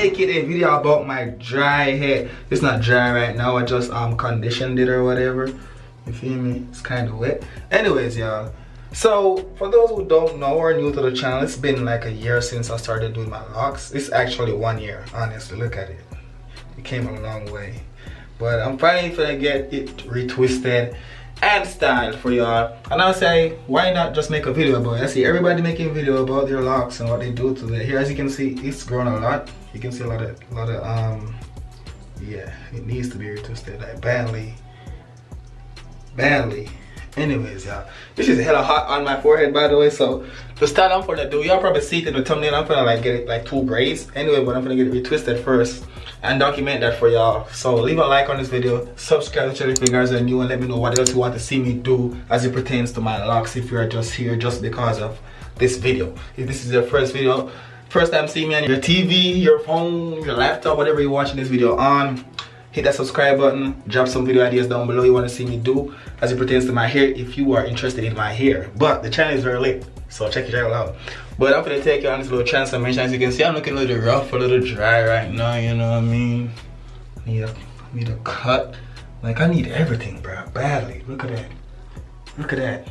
making a video about my dry hair. It's not dry right now, I just conditioned it or whatever. You feel me? It's kind of wet. Anyways, y'all, so for those who don't know or are new to the channel, it's been like a year since I started doing my locks. It's actually 1 year, honestly. Look at it. It came a long way. But I'm finally gonna get it retwisted and styled for y'all. And I'll say, why not just make a video about it? I see everybody making a video about their locks and what they do to it. Here, as you can see, it's grown a lot. You can see a lot of yeah, it needs to be retwisted like badly. Anyways, y'all, this is hella hot on my forehead, by the way. So to start, I'm gonna do, y'all probably see it in the thumbnail, I'm gonna like get it like 2 braids anyway, but I'm gonna get it retwisted first and document that for y'all. So leave a like on this video, subscribe to the channel if you guys are new, and let me know what else you want to see me do as it pertains to my locks if you're just here just because of this video. If this is your first time seeing me on your TV, your phone, your laptop, whatever you're watching this video on, hit that subscribe button, drop some video ideas down below you want to see me do as it pertains to my hair if you are interested in my hair. But the channel is very lit, so check it out. But I'm gonna take you on this little transformation. As you can see, I'm looking a little rough, a little dry right now, you know what I mean? Need a cut. Like, I need everything, bro, badly. Look at that.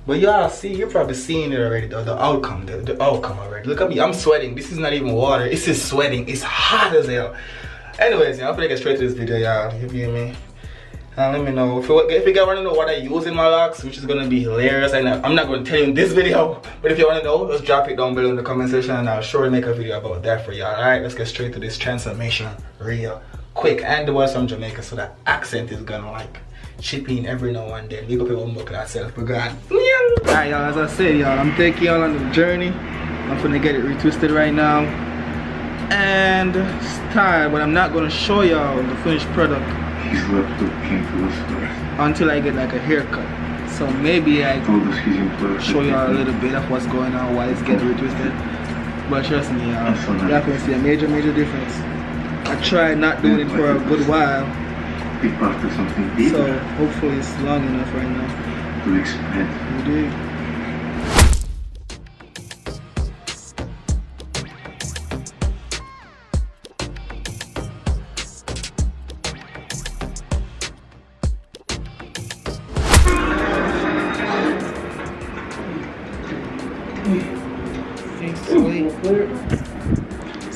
But y'all see, you're probably seeing it already, the outcome, the outcome already. Look at me, I'm sweating. This is not even water, this is sweating. It's hot as hell. Anyways, y'all, I'm gonna get straight to this video, y'all. You feel me? And let me know if you guys want to know what I use in my locks, which is gonna be hilarious. And I'm not gonna tell you in this video, but if you want to know, just drop it down below in the comment section, and I'll surely make a video about that for y'all. All right, let's get straight to this transformation real quick. And the was from Jamaica, so that accent is gonna like chip in every now and then. Leave up your own book that self, but God. Alright, y'all, as I said, y'all, I'm taking y'all on the journey. I'm gonna get it retwisted right now and style, but I'm not gonna show y'all the finished product until I get like a haircut. So maybe I can show y'all a little bit of what's going on while it's getting retwisted. But trust me, y'all, you're gonna see a major difference. I tried not doing it for a good while, so hopefully it's long enough right now. To expand. You dig?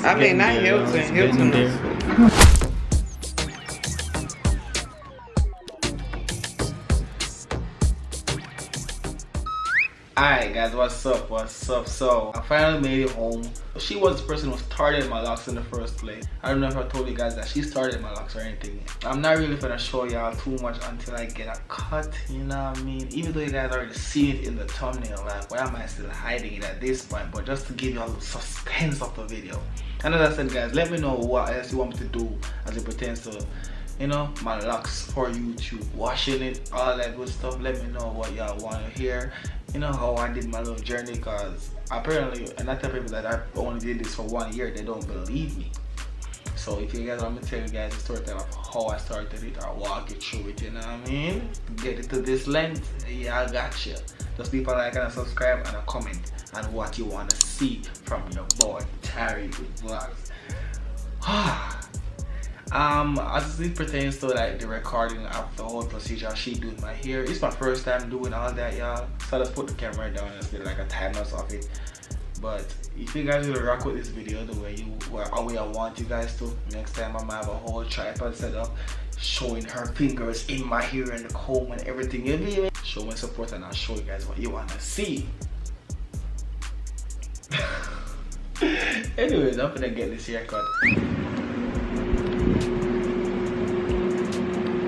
I mean, not Hilton. Alright guys, what's up? So I finally made it home. She was the person who started my locks in the first place. I don't know if I told you guys that she started my locks or anything. I'm not really gonna show y'all too much until I get a cut, you know what I mean? Even though you guys already see it in the thumbnail, like why am I still hiding it at this point? But just to give y'all the suspense of the video. And as I said, guys, let me know what else you want me to do as it pertains to, you know, my locks for YouTube, washing it, all that good stuff. Let me know what y'all want to hear. You know how I did my little journey, because apparently, and I tell people that I only did this for 1 year, they don't believe me. So if you guys want me to tell you guys the story of how I started it, I'll walk you through it, you know what I mean? Get it to this length, yeah, I got you. Just leave a like and a subscribe and a comment on what you want to see from your boy Terry with vlogs. As it pertains to like the recording of the whole procedure, she doing my hair, it's my first time doing all that, y'all. So let's put the camera down and just get like a time lapse of it. But if you guys will rock with this video the way I want you guys to, next time I'm gonna have a whole tripod set up showing her fingers in my hair and the comb and everything. You know, show my support, and I'll show you guys what you wanna see. Anyways, I'm gonna get this haircut.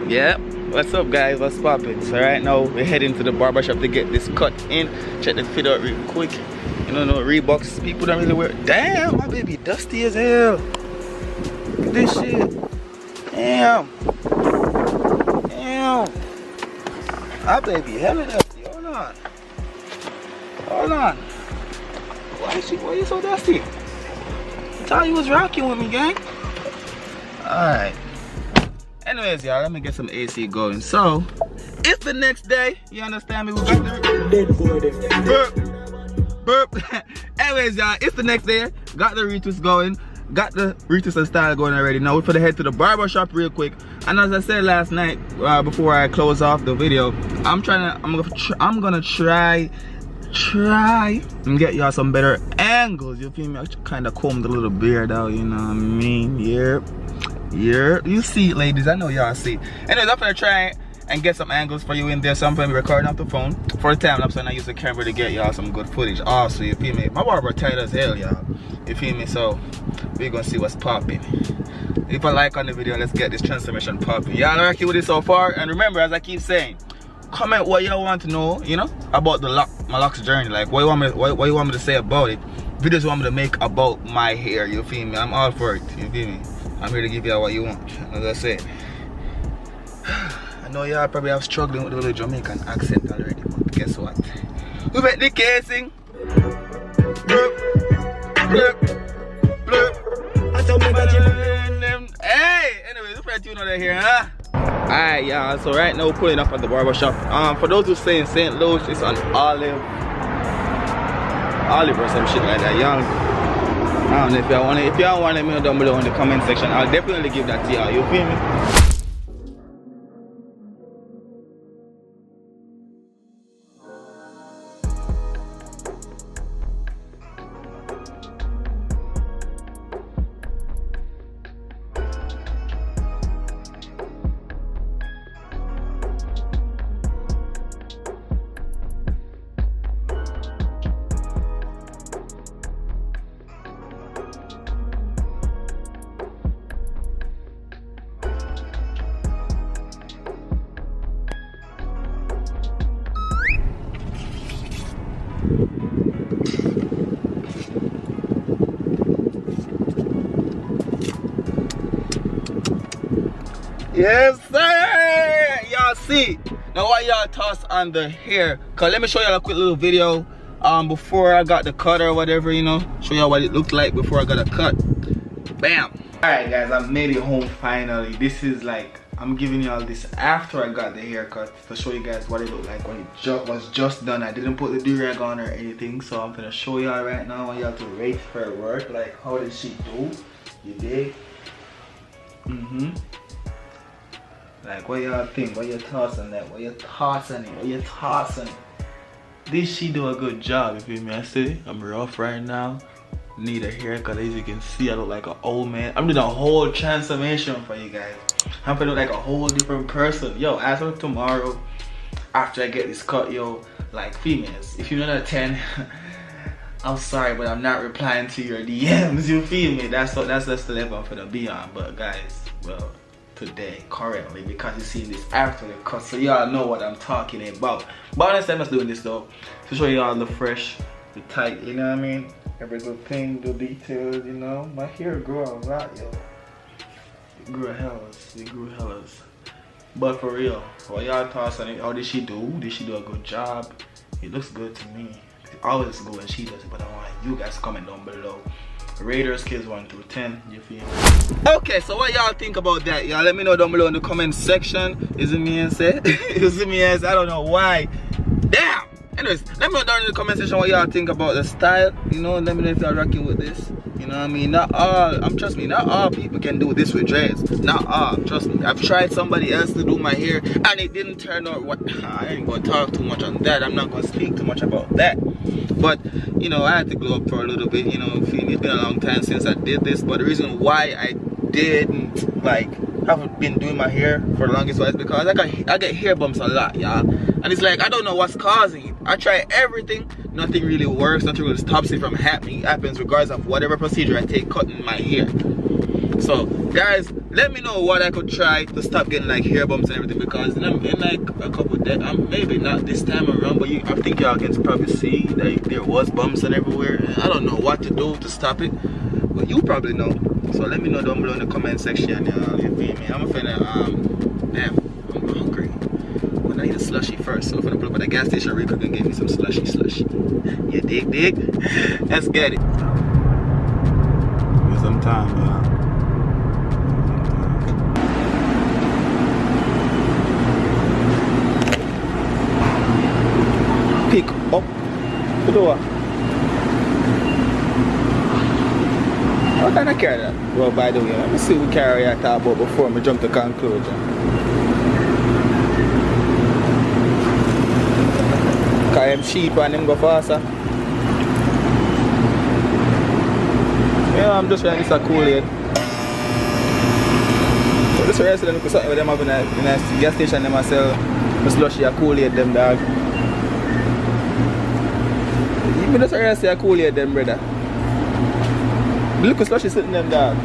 Yeah, what's up guys, what's poppin'? So right now we're heading to the barbershop to get this cut in. Check the fit out real quick. You know, no Reeboks, people don't really wear. Damn, my baby dusty as hell. Look at this shit. Damn. My baby hella dusty. Hold on. Why you so dusty? I thought you was rocking with me, gang. Alright. Anyways, y'all, let me get some AC going. So, it's the next day. You understand me? We got the burp. Anyways, y'all, it's the next day. Got the retwist going. got the retwist style going already. Now we're for the head to the barber shop real quick. And as I said last night, before I close off the video, I'm gonna try and get y'all some better angles. You feel me? I kind of combed a little beard out, you know what I mean? Yep. You see it, ladies. I know y'all see it. Anyways, I'm gonna try and get some angles for you in there. So I'm gonna be recording off the phone for the time lapse, and I use the camera to get y'all some good footage. Also, you feel me? My barber tight as hell, y'all. You feel me? So we're gonna see what's popping. If I like on the video, let's get this transformation popping. Y'all are happy with it so far? And remember, as I keep saying, comment what y'all want to know, you know, about my locks journey. Like what you want me to say about it. Videos you want me to make about my hair. You feel me? I'm all for it. You feel me? I'm here to give y'all what you want. As I said, I know y'all probably have struggling with the little Jamaican accent already, but guess what? We make the casing. Blurp, blurp, blurp. Hey, anyways, we're tune out here, huh? Alright, y'all. So right now we're pulling up at the barber shop. For those who say in St. Louis, it's on Olive or some shit like that, y'all. I don't know if y'all want it. If y'all want it, let me know down below in the comment section. I'll definitely give that to y'all. You feel me? Yes, sir! Y'all see? Now what y'all toss on the hair? Cause let me show y'all a quick little video before I got the cut or whatever, you know. Show y'all what it looked like before I got a cut. Bam! Alright guys, I made it home finally. This is like, I'm giving y'all this after I got the haircut to show you guys what it looked like when it was just done. I didn't put the do-rag on or anything, so I'm gonna show y'all right now. I want y'all to rate her work. Like, how did she do? You dig? Like, what y'all think? What your thoughts on that? What your thoughts on it? What your thoughts on it? Did she do a good job? You feel me? I see I'm rough right now. Need a haircut. As you can see, I look like an old man. I'm doing a whole transformation for you guys. I'm gonna look like a whole different person. Yo, as of tomorrow, after I get this cut, yo, like females, if you're not a 10, I'm sorry, but I'm not replying to your DMs. You feel me? That's the level I'm gonna be on. But guys, well, today currently, because you see this after the cut, so y'all know what I'm talking about. But honestly, I'm just doing this though to show y'all the fresh, the tight, you know what I mean? Every good thing, the details, you know. My hair grew a lot, yo. It grew hellas. But for real, what y'all thoughts on it? How did she do? Did she do a good job? It looks good to me. It always good when she does it, but I want you guys to comment down below. Rater scales 1 through 10, you feel me? Okay, so what y'all think about that? Y'all let me know down below in the comment section. Is it me and say? Is it me and say? I don't know why. Damn! Anyways, let me know down in the comment section what y'all think about the style. You know, let me know if y'all rocking with this. You know what I mean? Not all, trust me, not all people can do this with dreads. Not all, trust me. I've tried somebody else to do my hair and it didn't turn out what. I ain't gonna talk too much on that. I'm not gonna speak too much about that. But, you know, I had to glow up for a little bit, you know, feel me? It's been a long time since I did this. But the reason why I didn't, like, haven't been doing my hair for the longest while is because I get hair bumps a lot, y'all. And it's like, I don't know what's causing it. I try everything, nothing really works, nothing really stops it from happening. It happens regardless of whatever procedure I take cutting my hair. So, guys, let me know what I could try to stop getting like hair bumps and everything, because in like a couple of days, maybe not this time around, but I think y'all can probably see that there was bumps and everywhere. And I don't know what to do to stop it, but you probably know. So let me know down below in the comment section, y'all. You feel me? I'm finna, damn, I'm hungry. But I need a slushy first, so I'm gonna pull up at the gas station real quick and get me some slushy. You dig? Let's get it. Give some time, y'all. Pick up the door. What kind of car that? Well, by the way, let me see what carry I talk about before I jump to conclusion. Cause I'm cheap and them go faster. Yeah, I'm just trying to get a Kool-Aid. So this rest of them, something with them have in a gas station, them sell a slushy a Kool-Aid them dog. Even just rest of a Kool-Aid them brother. Look at slushy sitting them dog.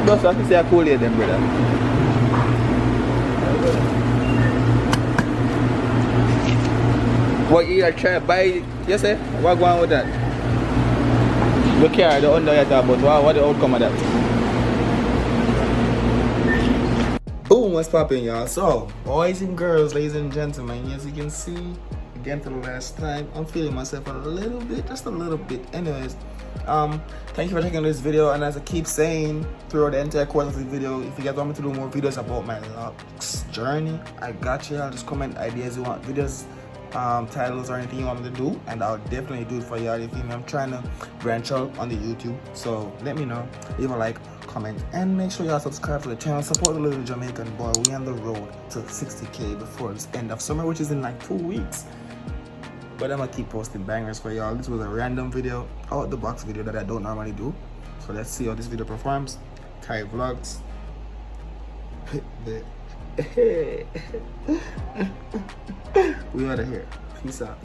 Just have to say a Kool-Aid them brother. What you are trying to buy, you say? What going on with that? Look here, the under you talk about, what the outcome of that? Boom, what's popping y'all? So, boys and girls, ladies and gentlemen, as you can see, again for the last time, I'm feeling myself a little bit, just a little bit. Anyways, thank you for checking this video, and as I keep saying throughout the entire course of the video, if you guys want me to do more videos about my Locs journey, I got you. I'll just comment ideas you want, videos, titles or anything you want me to do, and I'll definitely do it for y'all. If you know, I'm trying to branch out on the YouTube, so let me know, leave a like, comment, and make sure y'all subscribe to the channel, support the little Jamaican boy. We on the road to 60k before the end of summer, which is in like 2 weeks. But I'm gonna keep posting bangers for y'all. This was a random video, out the box video that I don't normally do, so let's see how this video performs. Kai Vlogs. We out of here. Peace out.